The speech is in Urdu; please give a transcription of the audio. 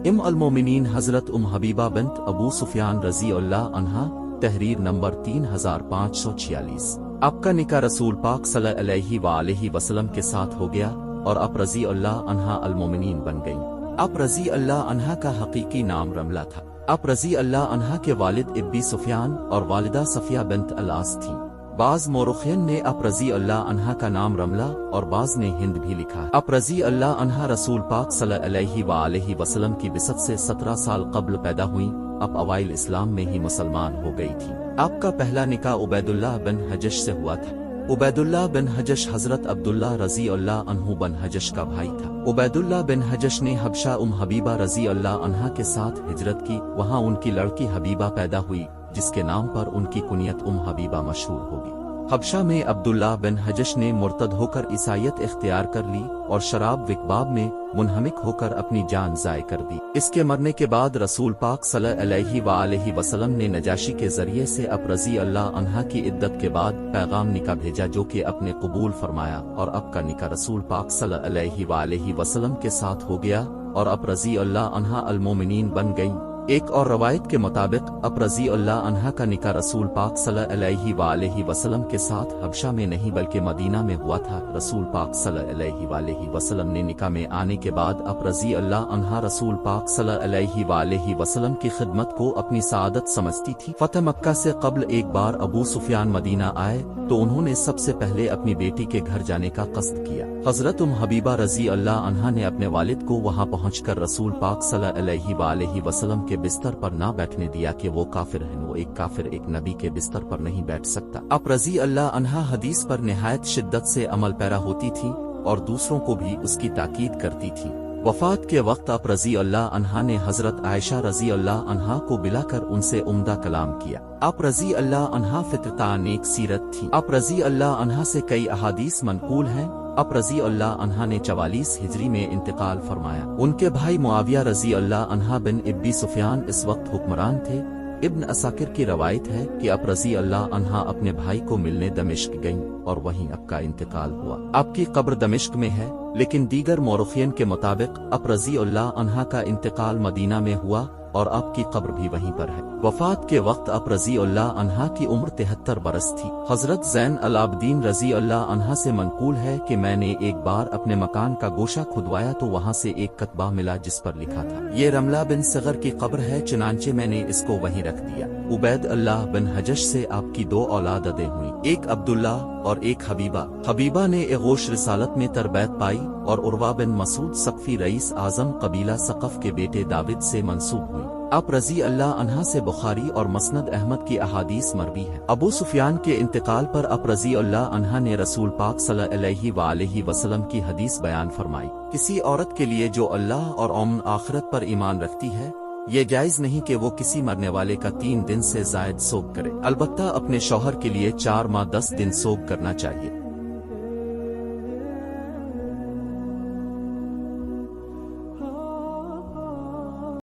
المومنین حضرت حبیبہ بنت ابو سفیان رضی اللہ عنہا، تحریر نمبر 3546۔ آپ کا نکاح رسول پاک صلی اللہ علیہ وآلہ وسلم کے ساتھ ہو گیا اور آپ رضی اللہ عنہا المومنین بن گئیں۔ آپ رضی اللہ عنہا کا حقیقی نام رملہ تھا۔ آپ رضی اللہ عنہا کے والد ابی سفیان اور والدہ صفیہ بنت العاص تھیں۔ بعض مورخین نے آپ رضی اللہ عنہا کا نام رملہ اور بعض نے ہند بھی لکھا ہے۔ آپ رضی اللہ عنہا رسول پاک صلی اللہ علیہ وآلہ وسلم کی بعثت سے 17 سال قبل پیدا ہوئیں۔ آپ اوائل اسلام میں ہی مسلمان ہو گئی تھیں۔ آپ کا پہلا نکاح عبید اللہ بن حجش سے ہوا تھا۔ عبید اللہ بن حجش حضرت عبداللہ رضی اللہ عنہ بن حجش کا بھائی تھا۔ عبید اللہ بن حجش نے حبشہ حبیبہ رضی اللہ عنہا کے ساتھ ہجرت کی، وہاں ان کی لڑکی حبیبہ پیدا ہوئی جس کے نام پر ان کی کنیت حبیبہ مشہور ہوگی۔ حبشہ میں عبداللہ بن حجش نے مرتد ہو کر عیسائیت اختیار کر لی اور شراب وکباب میں منہمک ہو کر اپنی جان ضائع کر دی۔ اس کے مرنے کے بعد رسول پاک صلی اللہ علیہ وآلہ وسلم نے نجاشی کے ذریعے سے اب رضی اللہ عنہا کی عدت کے بعد پیغام نکاح بھیجا جو کہ اپنے قبول فرمایا اور اب کا نکاح رسول پاک صلی اللہ علیہ وآلہ وسلم کے ساتھ ہو گیا اور اب رضی اللہ عنہا المومنین بن گئیں۔ ایک اور روایت کے مطابق اب رضی اللہ عنہا کا نکاح رسول پاک صلی اللہ علیہ وآلہ وسلم کے ساتھ حبشہ میں نہیں بلکہ مدینہ میں ہوا تھا۔ رسول پاک صلی اللہ علیہ وآلہ وسلم نے نکاح میں آنے کے بعد اب رضی اللہ عنہا رسول پاک صلی اللہ علیہ وآلہ وسلم کی خدمت کو اپنی سعادت سمجھتی تھی۔ فتح مکہ سے قبل ایک بار ابو سفیان مدینہ آئے تو انہوں نے سب سے پہلے اپنی بیٹی کے گھر جانے کا قصد کیا۔ حضرت حبیبہ رضی اللہ عنہا نے اپنے والد کو وہاں پہنچ کر رسول پاک صلی اللہ علیہ وآلہ وسلم کے بستر پر نہ بیٹھنے دیا کہ وہ کافر ہیں، وہ ایک کافر ایک نبی کے بستر پر نہیں بیٹھ سکتا۔ اب رضی اللہ عنہا حدیث پر نہایت شدت سے عمل پیرا ہوتی تھی اور دوسروں کو بھی اس کی تاکید کرتی تھی۔ وفات کے وقت آپ رضی اللہ عنہا نے حضرت عائشہ رضی اللہ عنہا کو بلا کر ان سے عمدہ کلام کیا۔ آپ رضی اللہ عنہا فطرتاً نیک سیرت تھی۔ آپ رضی اللہ عنہا سے کئی احادیث منقول ہیں۔ آپ رضی اللہ عنہا نے 44 ہجری میں انتقال فرمایا۔ ان کے بھائی معاویہ رضی اللہ عنہا بن ابی سفیان اس وقت حکمران تھے۔ ابن عساکر کی روایت ہے کہ آپ رضی اللہ عنہا اپنے بھائی کو ملنے دمشق گئیں اور وہیں آپ کا انتقال ہوا۔ آپ کی قبر دمشق میں ہے، لیکن دیگر مورخین کے مطابق آپ رضی اللہ عنہا کا انتقال مدینہ میں ہوا اور آپ کی قبر بھی وہیں پر ہے۔ وفات کے وقت آپ رضی اللہ عنہا کی عمر 73 برس تھی۔ حضرت زین العابدین رضی اللہ عنہا سے منقول ہے کہ میں نے ایک بار اپنے مکان کا گوشہ کھدوایا تو وہاں سے ایک کتبہ ملا جس پر لکھا تھا یہ رملہ بن صغر کی قبر ہے، چنانچہ میں نے اس کو وہیں رکھ دیا۔ عبید اللہ بن حجش سے آپ کی 2 اولادیں ہوئیں، ایک عبداللہ اور ایک حبیبہ۔ حبیبہ نے اغوش رسالت میں تربیت پائی اور عروہ بن مسعود ثقفی رئیس اعظم قبیلہ ثقف کے بیٹے داود سے منسوب ہوئی۔ آپ رضی اللہ عنہا سے بخاری اور مسند احمد کی احادیث مروی ہے۔ ابو سفیان کے انتقال پر آپ رضی اللہ عنہا نے رسول پاک صلی اللہ علیہ وآلہ وسلم کی حدیث بیان فرمائی، کسی عورت کے لیے جو اللہ اور یوم آخرت پر ایمان رکھتی ہے یہ جائز نہیں کہ وہ کسی مرنے والے کا 3 دن سے زائد سوگ کرے، البتہ اپنے شوہر کے لیے 4 ماہ 10 دن سوگ کرنا چاہیے۔